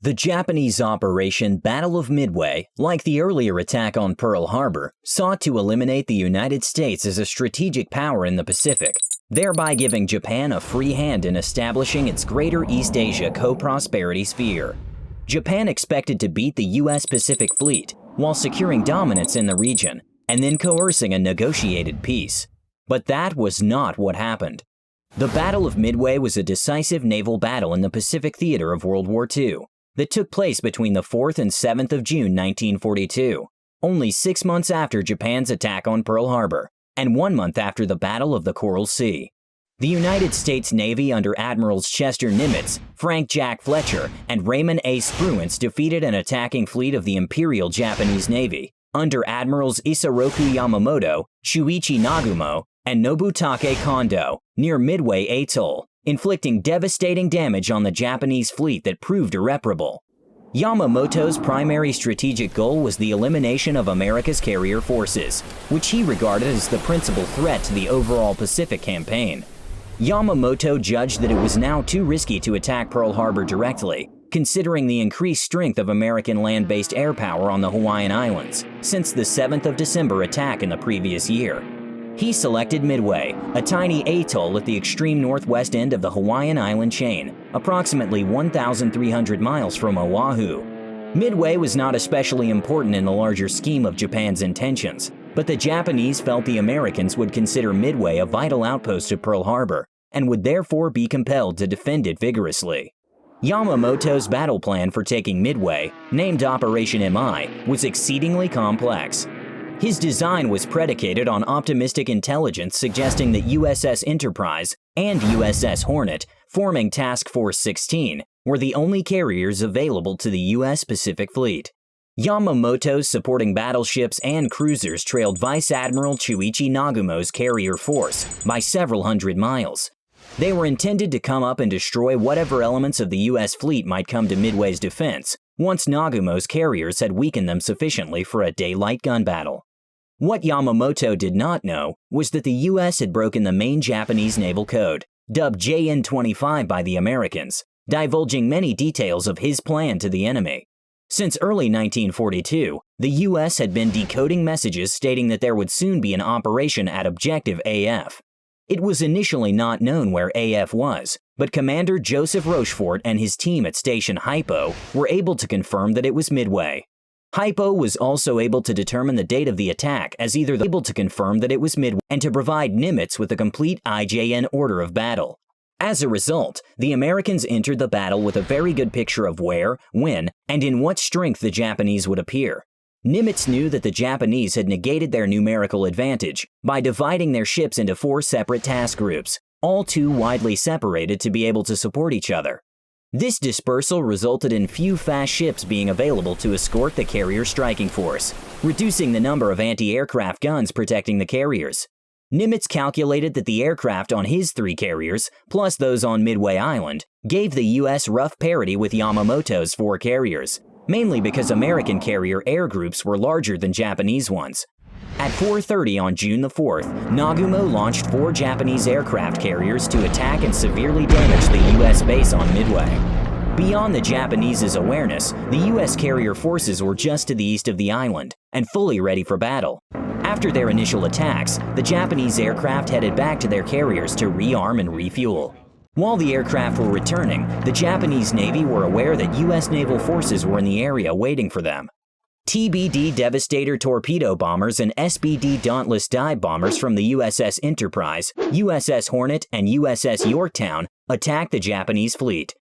The Japanese Operation Battle of Midway, like the earlier attack on Pearl Harbor, sought to eliminate the United States as a strategic power in the Pacific, thereby giving Japan a free hand in establishing its Greater East Asia co-prosperity sphere. Japan expected to beat the U.S. Pacific Fleet while securing dominance in the region, and then coercing a negotiated peace. But that was not what happened. The Battle of Midway was a decisive naval battle in the Pacific theater of World War II that took place between the 4th and 7th of June 1942, only 6 months after Japan's attack on Pearl Harbor, and 1 month after the Battle of the Coral Sea. The United States Navy under Admirals Chester Nimitz, Frank Jack Fletcher, and Raymond A. Spruance defeated an attacking fleet of the Imperial Japanese Navy under Admirals Isoroku Yamamoto, Shuichi Nagumo, and Nobutake Kondo near Midway Atoll, inflicting devastating damage on the Japanese fleet that proved irreparable. Yamamoto's primary strategic goal was the elimination of America's carrier forces, which he regarded as the principal threat to the overall Pacific campaign. Yamamoto judged that it was now too risky to attack Pearl Harbor directly, considering the increased strength of American land-based air power on the Hawaiian Islands since the 7th of December attack in the previous year. He selected Midway, a tiny atoll at the extreme northwest end of the Hawaiian island chain, approximately 1,300 miles from Oahu. Midway was not especially important in the larger scheme of Japan's intentions, but the Japanese felt the Americans would consider Midway a vital outpost of Pearl Harbor and would therefore be compelled to defend it vigorously. Yamamoto's battle plan for taking Midway, named Operation MI, was exceedingly complex. His design was predicated on optimistic intelligence suggesting that USS Enterprise and USS Hornet, forming Task Force 16, were the only carriers available to the U.S. Pacific Fleet. Yamamoto's supporting battleships and cruisers trailed Vice Admiral Shuichi Nagumo's carrier force by several hundred miles. They were intended to come up and destroy whatever elements of the U.S. fleet might come to Midway's defense, once Nagumo's carriers had weakened them sufficiently for a daylight gun battle. What Yamamoto did not know was that the U.S. had broken the main Japanese naval code, dubbed JN-25 by the Americans, divulging many details of his plan to the enemy. Since early 1942, the U.S. had been decoding messages stating that there would soon be an operation at Objective AF. It was initially not known where AF was, but Commander Joseph Rochefort and his team at Station Hypo were able to confirm that it was Midway. Hypo was also able to determine the date of the attack as either able to confirm that it was Midway and to provide Nimitz with a complete IJN order of battle. As a result, the Americans entered the battle with a very good picture of where, when, and in what strength the Japanese would appear. Nimitz knew that the Japanese had negated their numerical advantage by dividing their ships into 4 separate task groups, all too widely separated to be able to support each other. This dispersal resulted in few fast ships being available to escort the carrier striking force, reducing the number of anti-aircraft guns protecting the carriers. Nimitz calculated that the aircraft on his 3 carriers, plus those on Midway Island, gave the U.S. rough parity with Yamamoto's 4 carriers, mainly because American carrier air groups were larger than Japanese ones. At 4:30 on June the 4th, Nagumo launched 4 Japanese aircraft carriers to attack and severely damage the U.S. base on Midway. Beyond the Japanese's awareness, the U.S. carrier forces were just to the east of the island and fully ready for battle. After their initial attacks, the Japanese aircraft headed back to their carriers to rearm and refuel. While the aircraft were returning, the Japanese Navy were aware that U.S. naval forces were in the area waiting for them. TBD Devastator torpedo bombers and SBD Dauntless dive bombers from the USS Enterprise, USS Hornet, and USS Yorktown attacked the Japanese fleet.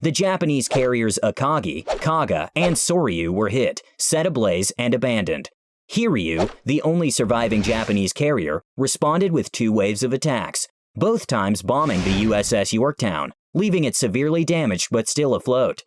The Japanese carriers Akagi, Kaga, and Soryu were hit, set ablaze, and abandoned. Hiryu, the only surviving Japanese carrier, responded with 2 waves of attacks, both times bombing the USS Yorktown, leaving it severely damaged but still afloat.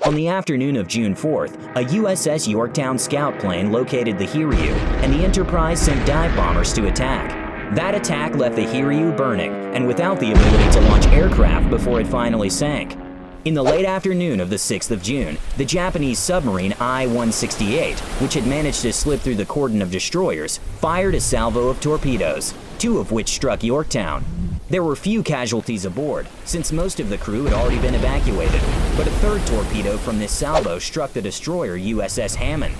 On the afternoon of June 4th, a USS Yorktown scout plane located the Hiryu, and the Enterprise sent dive bombers to attack. That attack left the Hiryu burning and without the ability to launch aircraft before it finally sank. In the late afternoon of the 6th of June, the Japanese submarine I-168, which had managed to slip through the cordon of destroyers, fired a salvo of torpedoes, 2 of which struck Yorktown. There were few casualties aboard, since most of the crew had already been evacuated, but a third torpedo from this salvo struck the destroyer USS Hammond.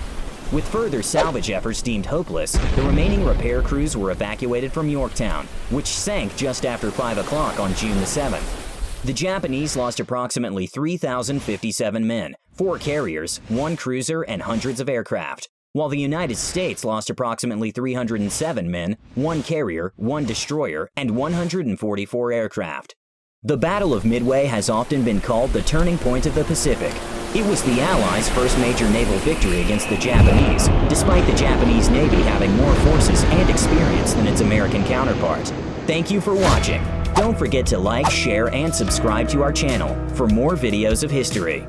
With further salvage efforts deemed hopeless, the remaining repair crews were evacuated from Yorktown, which sank just after 5 o'clock on June the 7th. The Japanese lost approximately 3,057 men, 4 carriers, 1 cruiser, and hundreds of aircraft, while the United States lost approximately 307 men, 1 carrier, 1 destroyer, and 144 aircraft. The Battle of Midway has often been called the turning point of the Pacific. It was the Allies' first major naval victory against the Japanese, despite the Japanese Navy having more forces and experience than its American counterpart. Thank you for watching. Don't forget to like, share, and subscribe to our channel for more videos of history.